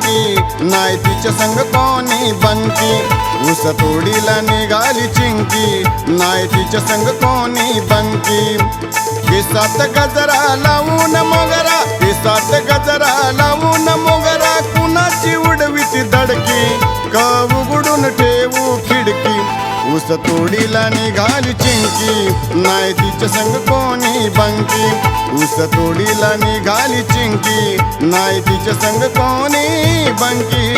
बंकी नाही तिच्या संग कोणी बंकी. ऊस तोडीला निघाली चिंकी नाही तिच्या संग कोणी बंकी. केसात गजरा लावून मोगरा केसात गजरा लावून मोगरा कुणाची उडवीती धडकी कव उघडून ठेवू खिडकी. ऊस तोडीला निघाली चिंकी नाही तिच्या संग कोणी बंकी. ऊस तोडीला निघाली चिंकी नाही तिच्या संग कोणी बंकी.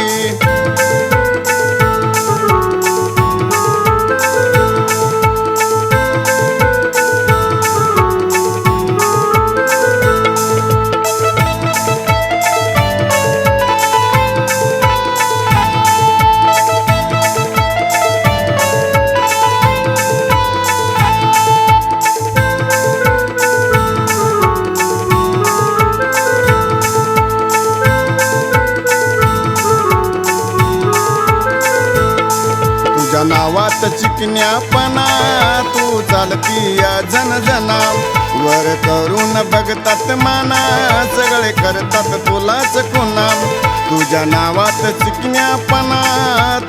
तुझ्या नावात चिकन्यापणा तू चालती या जनजना. वर करून बघतात माना सगळे करतात तुलाच खुना. तुझ्या नावात चिकन्यापणा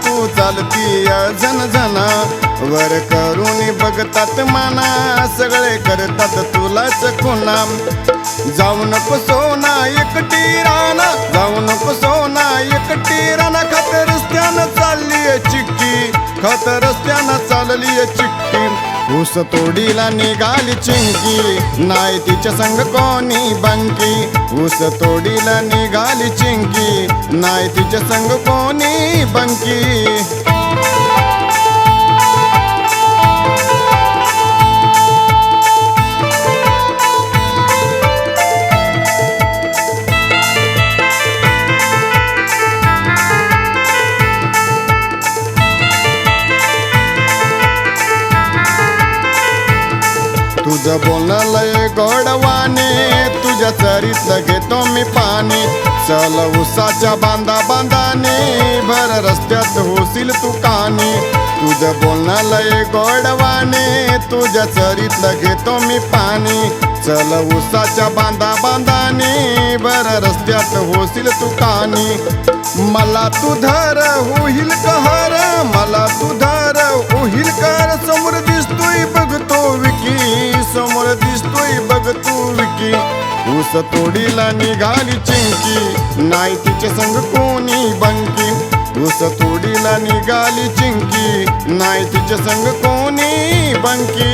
तू चालती या जनजना. वर करून बघतात माना सगळे करतात तुलाच खुना. जाऊ नको सोना एकटी राना जाऊ नको सोना एकटी राना. खात रस्त्यानं चालली चिक्की खात रस्त्यानं चालली चिक्की. ऊस तोडीला निघाली चिंकी नाही तिच्या संग कोणी बंकी. ऊस तोडीला निघाली चिंकी नाही तिच्या संग कोणी बंकी. तुझं बोलणं लय गोडवाने तुझ्या चरीतलं घेतो मी पाणी. चल उसाच्या बांधा बांधाने भर रस्त्यात होशील तू कानी. तुझं बोलणं लय गोडवाने तुझ्या चरीतलं घेतो मी पाणी. चल उसाच्या बांधा बांधाने भर रस्त्यात होशील तू कानी. मला तू धर होईल कहर मला तू धर होईल कर. समोर दिसतोय बघतो विकी समोर दिसतोय बघतो विकी. ऊस तोडीला निघाली चिंकी नाही तिच्या संग कोणी बंकी. ऊस तोडीला निघाली चिंकी नाही तिच्या संग कोणी बंकी.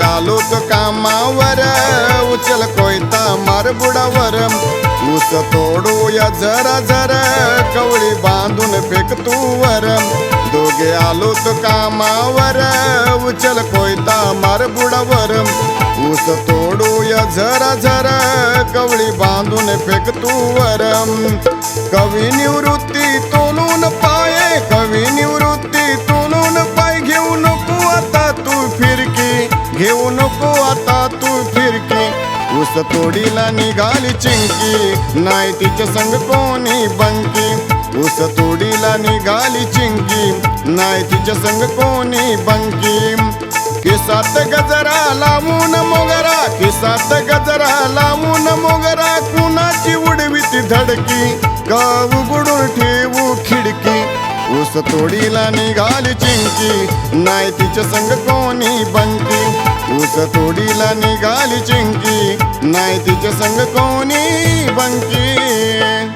आलो तो कामावर उचल कोयता मार बुडावर. ऊस तोडू या जरा जरा कवळी बांधून फेक तू वर. दोघे आलो तो कामावर उचल कोयता मार बुडावर. ऊस तोडू या जरा जरा कवळी बांधून फेक तू वर. कवी निवृत्ती तोलून पाये कवी निवृत्ती तोलून पाय. घेऊ नको आता तू फिरकी घेऊ नको आता तू फिरकी. ऊस तोडीला निघाली चिंकी नाही तिच्या संग कोणी बंकी. ऊस तोडीला निघाली चिंकी नाही तिच्या संग कोणी बंकी. केसात गजरा लावून मोगरा केसात गजरा लावून मोगरा कुणाची उडवीती धडकी कव उघडून ठेवू खिडकी. ऊस तोडीला निघाली चिंकी नाही तिच्या संग कोणी बंकी. ऊस तोडीला निघाली चिंकी नाही तिच्या संग कोणी बंकी.